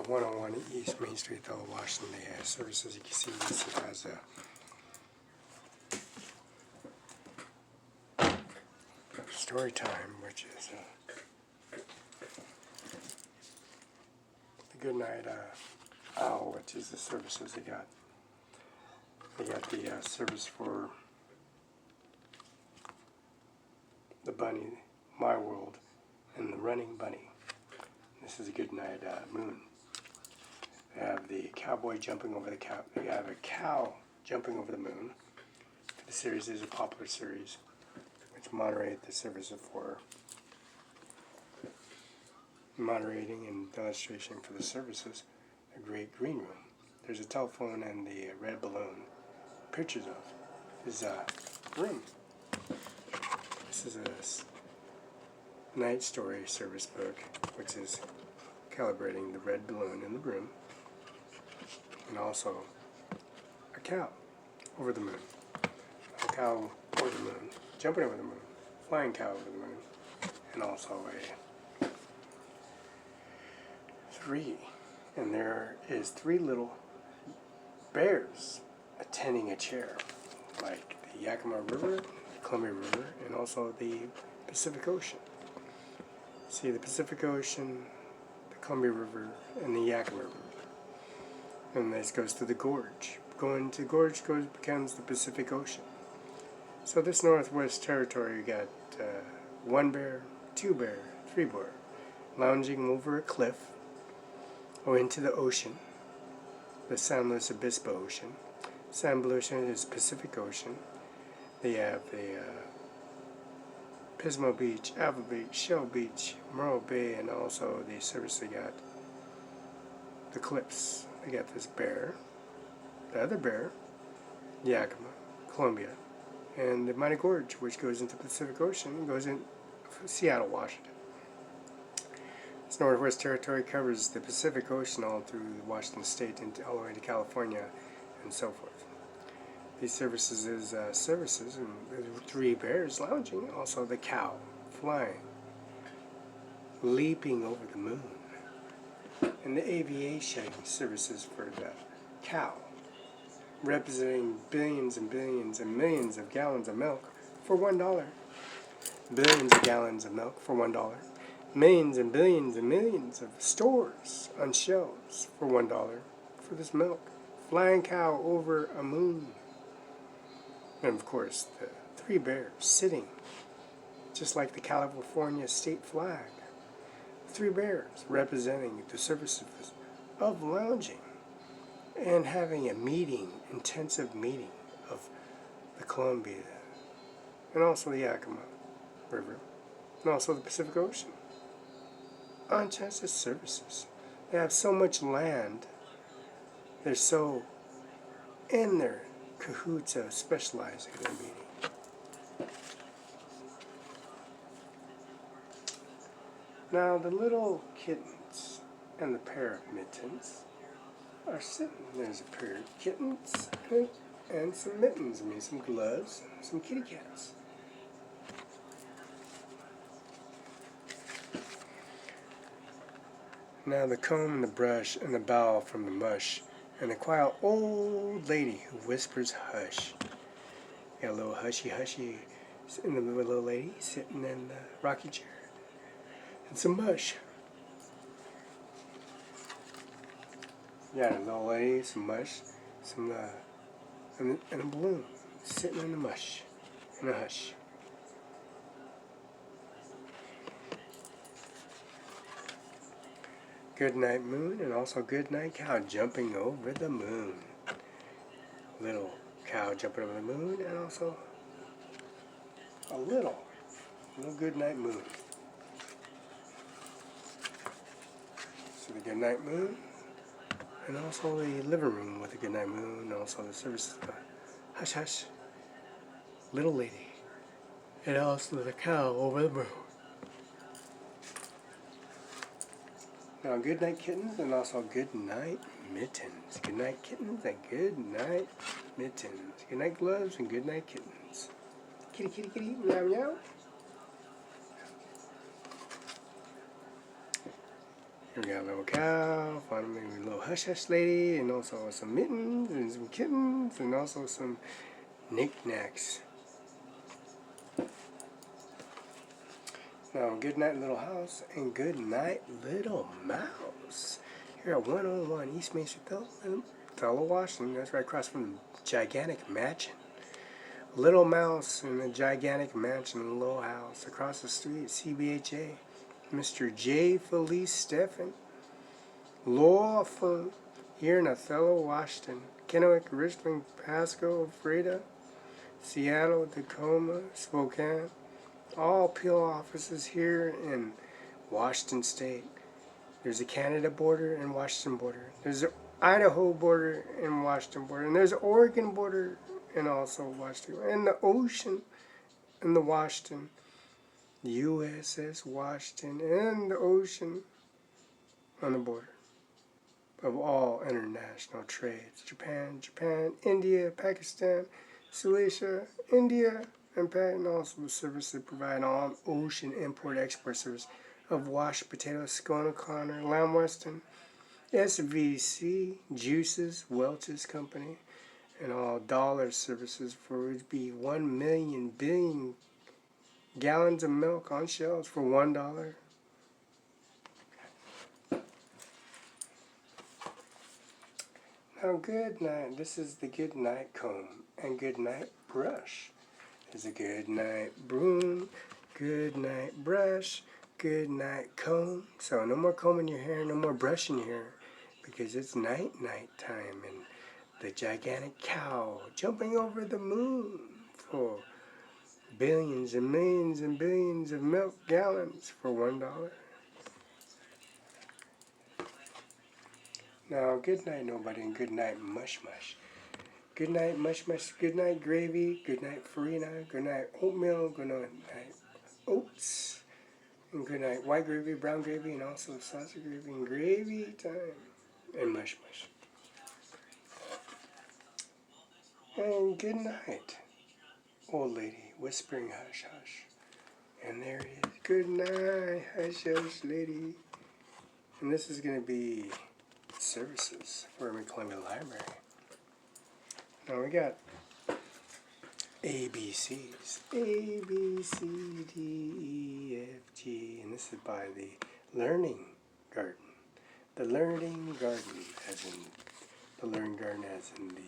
101 East Main Street, Othello, Washington. They have services. You can see this. It has story time, which is the Good Night Owl, which is the services they got. They got the service for the bunny, My World, and the Running Bunny. This is a Good Night Moon. They have the cowboy jumping over the cow. They have a cow jumping over the moon. The series is a popular series, which moderate the services for moderating and illustration for the services. A great green room. There's a telephone and the red balloon. Pictures of his room. This is a night story service book, which is calibrating the red balloon in the room, and also a cow over the moon. A cow over the moon, jumping over the moon, flying cow over the moon, and also a three. And there is three little bears attending a chair, like the Yakima River, the Columbia River, and also the Pacific Ocean. See the Pacific Ocean, the Columbia River, and the Yakima River. And this goes to the gorge. Going to the gorge becomes the Pacific Ocean. So this Northwest Territory, you got one bear, two bear, three bear, lounging over a cliff or into the ocean, the San Luis Obispo Ocean. San Luis is Pacific Ocean. They have the Pismo Beach, Alva Beach, Shell Beach, Morro Bay, and also the service they got the cliffs. They got this bear, the other bear, Yakima, Columbia, and the Mighty Gorge, which goes into the Pacific Ocean and goes in Seattle, Washington. This Northwest Territory covers the Pacific Ocean all through Washington State and all the way to California and so forth. These services is services, and the three bears lounging, also the cow flying, leaping over the moon, and the aviation services for the cow, representing billions and billions and millions of gallons of milk for $1. Billions of gallons of milk for $1. Millions and billions and millions of stores on shelves for $1 for this milk. Flying cow over a moon. And of course, the three bears sitting, just like the California state flag. Three bears representing the services of lounging and having a meeting, intensive meeting of the Columbia and also the Yakima River and also the Pacific Ocean. Unchanted services. They have so much land. They're so in their cahoots of specializing in their meeting. Now the little kittens and the pair of mittens are sitting. There's a pair of kittens and some mittens. I mean some gloves, some kitty cats. Now the comb and the brush and the bowl from the mush, and a quiet old lady who whispers hush. Got a little hushy in the little lady sitting in the rocking chair. And some mush. Yeah, a little lady, some mush, some and a balloon sitting in the mush, in a hush. Good night moon, and also good night cow jumping over the moon. Little cow jumping over the moon, and also a little good night moon. So the good night moon, and also the living room with the good night moon, and also the service of the hush hush, little lady, and also the cow over the moon. Now, good night kittens, and also good night mittens. Good night kittens and good night mittens. Good night gloves and good night kittens. Kitty, kitty, kitty, meow, meow. We got a little cow, finally a little hush-hush lady, and also some mittens and some kittens, and also some knickknacks. Now, good night, little house, and good night, little mouse. Here at 101 East Main Street, Othello, Washington. That's right across from the gigantic mansion. Little mouse in a gigantic mansion, a little house. Across the street, CBHA. Mr. J. Felice Stephan. Law firm here in Othello, Washington. Kennewick, Richland, Pasco, Freda, Seattle, Tacoma, Spokane. All appeal offices here in Washington State. There's a Canada border and Washington border. There's an Idaho border and Washington border. And there's an Oregon border and also Washington. And the ocean and the Washington. The USS Washington and the ocean on the border of all international trades. Japan, India, Pakistan, Silesia, India, and also the service they provide all ocean import-export service of washed potatoes, Scone O'Connor, Lamb Weston, SVC, Juices, Welch's Company, and all dollar services for it would be 1 million billion gallons of milk on shelves for $1. Now, good night. This is the good night comb and good night brush. There's a good night broom, good night brush, good night comb. So no more combing your hair, no more brushing your hair, because it's night time and the gigantic cow jumping over the moon for billions and millions and billions of milk gallons for $1. Now, good night, nobody, and good night, mush. Good night, mush. Good night, gravy. Good night, farina. Good night, oatmeal. Good night, oats. And good night, white gravy, brown gravy, and also sausage gravy and gravy time. And mush. And good night, old lady, whispering hush. And there it is. Good night, hush, lady. And this is going to be services for Columbia Library. Now we got ABCs. A, B, C, D, E, F, G. And this is by the Learning Garden. The Learning Garden, as in the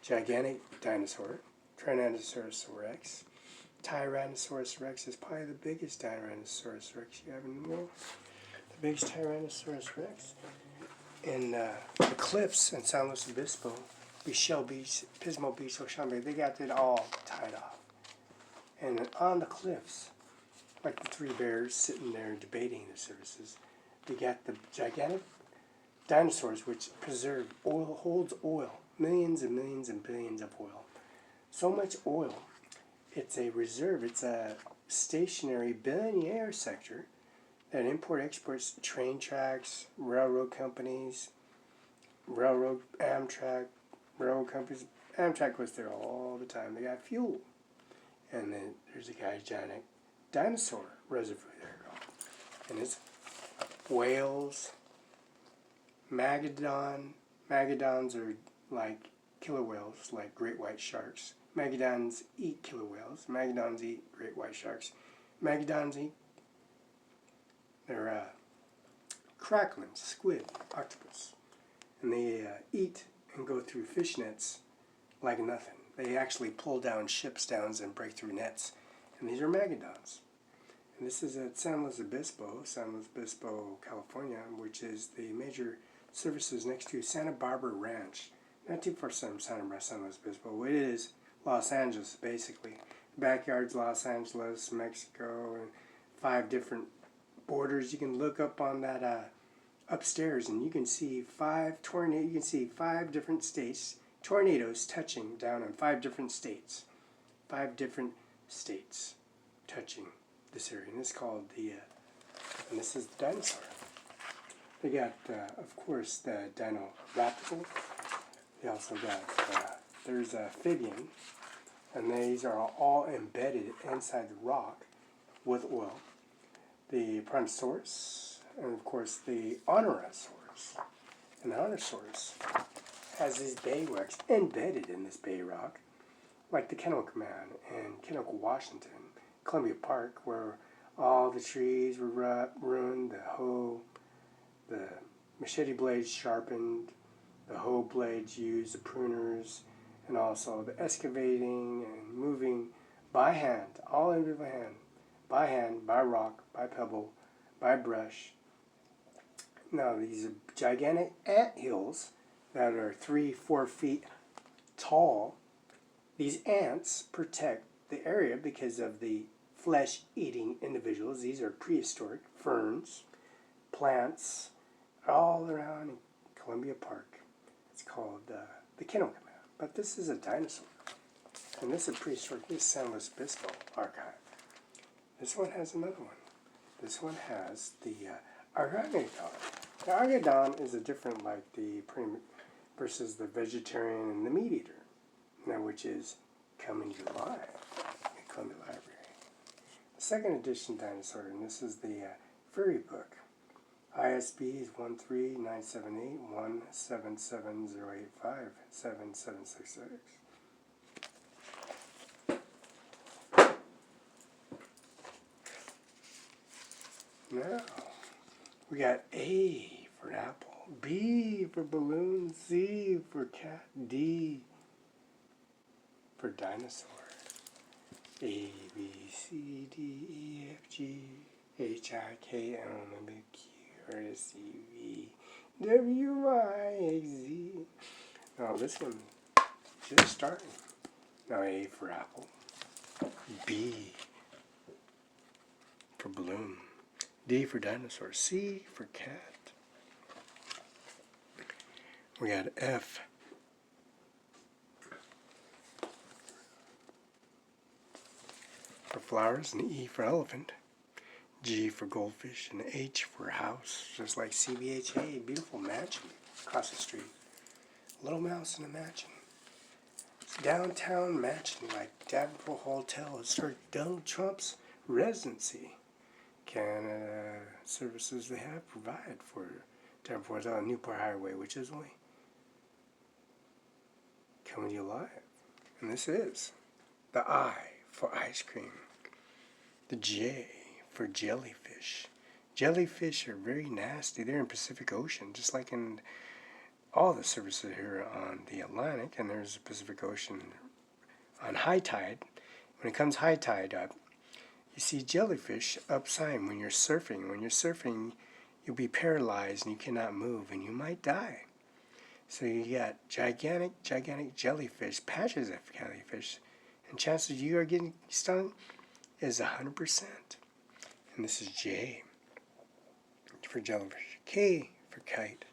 gigantic dinosaur, Tyrannosaurus Rex. Tyrannosaurus Rex is probably the biggest Tyrannosaurus Rex you have in the world. The biggest Tyrannosaurus Rex. In the cliffs in San Luis Obispo, Shell Beach, Pismo Beach, Ocean, they got it all tied off. And on the cliffs, like the three bears sitting there debating the services, they got the gigantic dinosaurs which preserve oil, holds oil, millions and millions and billions of oil. So much oil, it's a reserve, it's a stationary billionaire sector that import-exports train tracks, railroad companies, Amtrak, railroad companies. Amtrak goes there all the time. They got fuel. And then there's a gigantic dinosaur reservoir there. And it's whales, Magadon. Magadons are like killer whales, like great white sharks. Magadons eat killer whales. Magadons eat great white sharks. Magadons eat they're cracklins, squid, octopus. And they eat and go through fish nets like nothing. They actually pull down ships down and break through nets. And these are Magadons. And this is at San Luis Obispo, California, which is the major services next to Santa Barbara Ranch. Not too far from San Luis Obispo. It is Los Angeles, basically. Backyard's Los Angeles, Mexico, and 5 different borders. You can look up on that upstairs and you can see 5 tornadoes. You can see 5 different states, tornadoes touching down in 5 different states. 5 different states touching this area. And this is called and this is the dinosaur. They got, of course, the Dino Raptor. They also got, there's a amphibian, and these are all embedded inside the rock with oil. The Brontosaurus, and of course the Onosaurus. And the Onosaurus has these bay rocks embedded in this bay rock, like the Kennewick Man in Kennewick, Washington, Columbia Park, where all the trees were ruined, the machete blades sharpened, the hoe blades used, the pruners, and also the excavating and moving by hand, all in by hand, by rock, by pebble, by brush. Now these are gigantic ant hills that are 3-4 feet tall. These ants protect the area because of the flesh-eating individuals. These are prehistoric ferns, plants, all around Columbia Park. It's called the Kennewick Man. But this is a dinosaur. And this is prehistoric. This is San Luis Obispo archive. This one has another one. This one has the Argonodon. The Argonodon is a different, like the versus the vegetarian and the meat eater. Now, which is coming to life at Columbia Library. The second edition dinosaur, and this is the furry book. ISB is 139781770857766. Now, we got A for apple, B for balloon, C for cat, D for dinosaur. A, B, C, D, E, F, G, H, I, K, L, M, N, Q, R, S, U, V, W, Y, X, Z. Now this one just starting. Now A for apple, B for balloon, D for dinosaur, C for cat. We got F for flowers, and E for elephant, G for goldfish, and H for house, just like CBHA, beautiful mansion across the street. Little mouse in a mansion. It's downtown mansion like Davenport Hotel. It's Donald Trump's residency. Canada services they have provide for Davenport on Newport Highway, which is only coming to you live. And this is the I for ice cream, the J for jellyfish. Jellyfish are very nasty. They're in Pacific Ocean, just like in all the services here on the Atlantic, and there's a Pacific Ocean on high tide. When it comes high tide up, you see jellyfish upside when you're surfing. When you're surfing, you'll be paralyzed and you cannot move and you might die. So you got gigantic jellyfish, patches of jellyfish, and chances you are getting stung is 100%. And this is J for jellyfish, K for kite,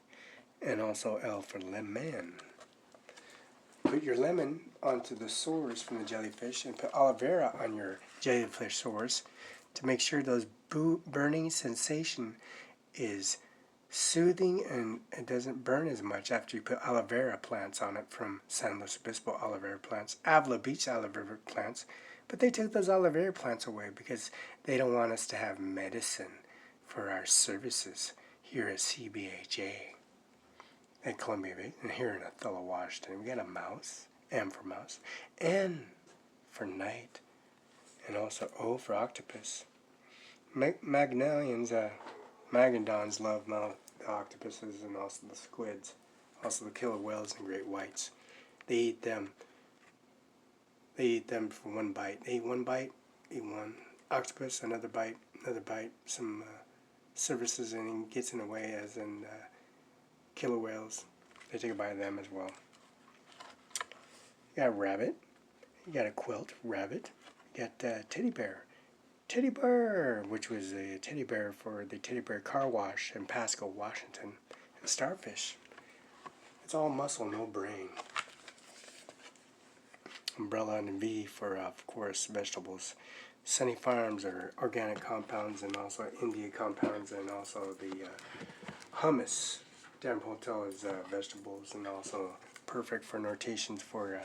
and also L for lemon. Put your lemon onto the sores from the jellyfish and put aloe vera on your jellyfish sores to make sure those burning sensation is soothing and it doesn't burn as much after you put aloe vera plants on it from San Luis Obispo aloe vera plants, Avila Beach aloe vera plants. But they took those aloe vera plants away because they don't want us to have medicine for our services here at CBHA at Columbia Bay and here in Othello, Washington. We got a mouse, M for mouse, N for night, and also O for octopus. Magnolians, Magnodons love the octopuses and also the squids, also the killer whales and great whites. They eat them for one bite. They eat one bite, eat one octopus, another bite, some services, and it gets in the way, as in killer whales. They take a bite of them as well. You got a rabbit. You got a quilt, rabbit. You got teddy bear. Teddy bear, which was a teddy bear for the Teddy Bear Car Wash in Pasco, Washington. And starfish. It's all muscle, no brain. Umbrella and V for, of course, vegetables. Sunny Farms are organic compounds and also India compounds, and also the hummus. Davenport Hotel is vegetables and also perfect for notations for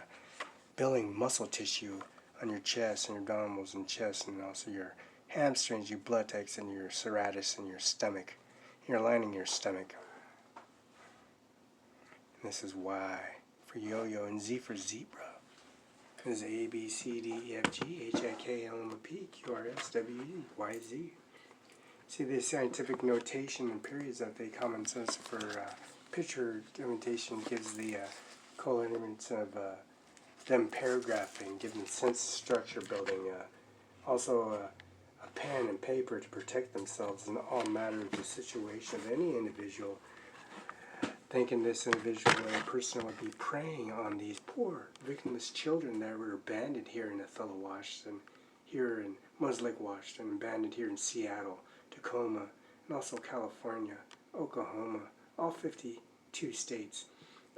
building muscle tissue on your chest and your abdominals and chest, and also your hamstrings, your buttocks, and your serratus and your stomach. You're lining your stomach. And this is Y for yo-yo and Z for zebra. This is A, B, C, D, E, F, G, H, I, K, L, M, P, Q, R, S, W, E, Y, Z. See the scientific notation and periods that they common sense for picture imitation gives the co-elements of them paragraphing, giving sense structure building. Also a pen and paper to protect themselves in all matter of the situation of any individual. Thinking this individual or person would be preying on these poor victimless children that were abandoned here in Othello, Washington, here in Muslake, Washington, abandoned here in Seattle, Tacoma, and also California, Oklahoma, all 52 states.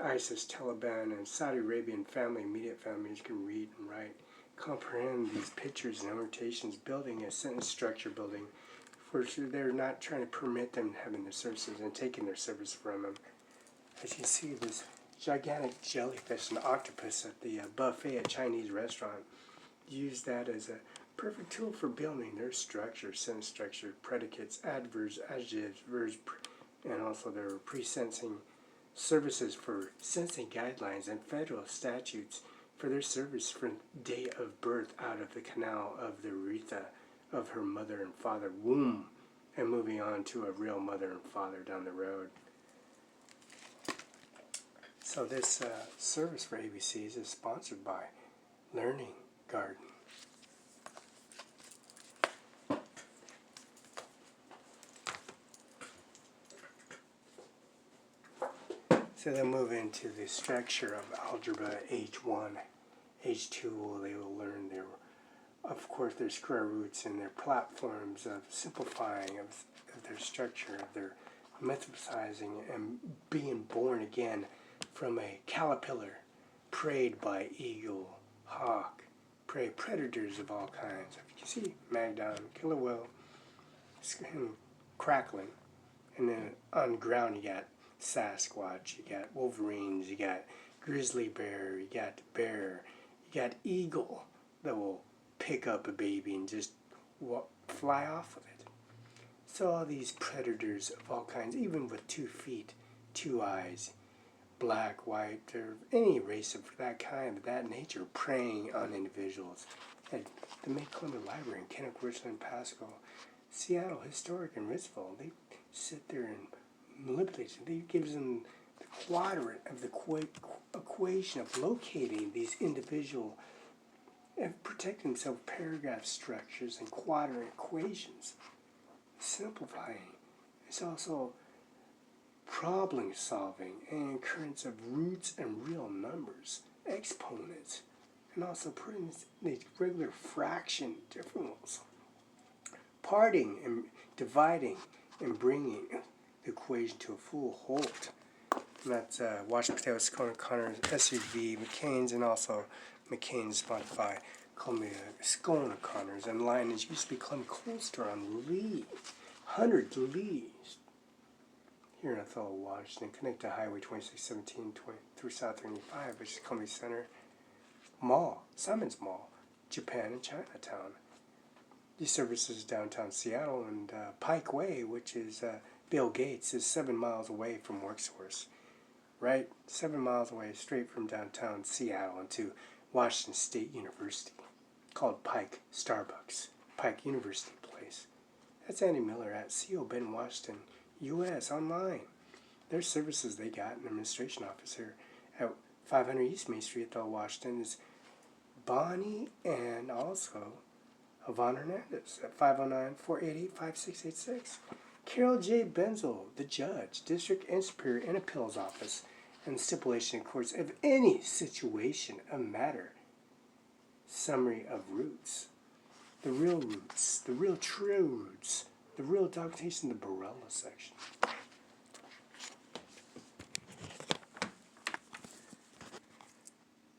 ISIS, Taliban, and Saudi Arabian family, immediate families can read and write, comprehend these pictures and annotations, building a sentence structure building, for they're not trying to permit them having their services and taking their service from them. As you see, this gigantic jellyfish and octopus at the buffet at Chinese restaurant, use that as a perfect tool for building their structure, sentence structure, predicates, adverbs, adjectives, verbs, and also their pre-sensing services for sensing guidelines and federal statutes for their service from day of birth out of the canal of the urethra of her mother and father womb, and moving on to a real mother and father down the road. So this service for ABCs is sponsored by Learning Garden. So they'll move into the structure of algebra H1. H2, they will learn their, of course, their square roots and their platforms of simplifying of their structure, of their methodizing and being born again from a caterpillar, preyed by eagle, hawk, prey predators of all kinds. You can see Magdon, killer whale, crackling, and then on the ground you got Sasquatch, you got wolverines, you got grizzly bear, you got bear, you got eagle that will pick up a baby and just fly off with it. So all these predators of all kinds, even with 2 feet, 2 eyes, black, white, or any race of that kind, of that nature, preying on individuals. At the May-Columbia Library in Kennewick, Richland, Pasco, Seattle Historic, and Ritzville, they sit there and manipulate. They gives them the quadrant of the equation of locating these individual and protecting themselves paragraph structures and quadrant equations. Simplifying. It's also problem solving and occurrence of roots and real numbers, exponents, and also putting the regular fraction differentials, parting and dividing and bringing the equation to a full halt. And that's Washed Potatoes, Connors, SUV, McCain's, and also McCain's sponsored by Columbia Scone Connors, and line is used to be Columbia Cold Store on Lee, 100 Lee, here in Othello, Washington, connect to Highway 2617 through South 35, which is Columbia Center Mall, Simon's Mall, Japan, and Chinatown. These services downtown Seattle, and Pike Way, which is Bill Gates, is 7 miles away from WorkSource. Right? 7 miles away, straight from downtown Seattle into Washington State University, called Pike Starbucks, Pike University Place. That's Andy Miller at CO Benton, Washington, U.S. online. Their services they got in the administration office here at 500 East Main Street, Othello, Washington, is Bonnie and also Yvonne Hernandez at 509-488-5686. Carol J. BENZEL, the judge, district and superior in appeals office, and stipulation in courts of any situation of matter. Summary of roots. The real roots, the real true roots, the real documentation, the Barela section.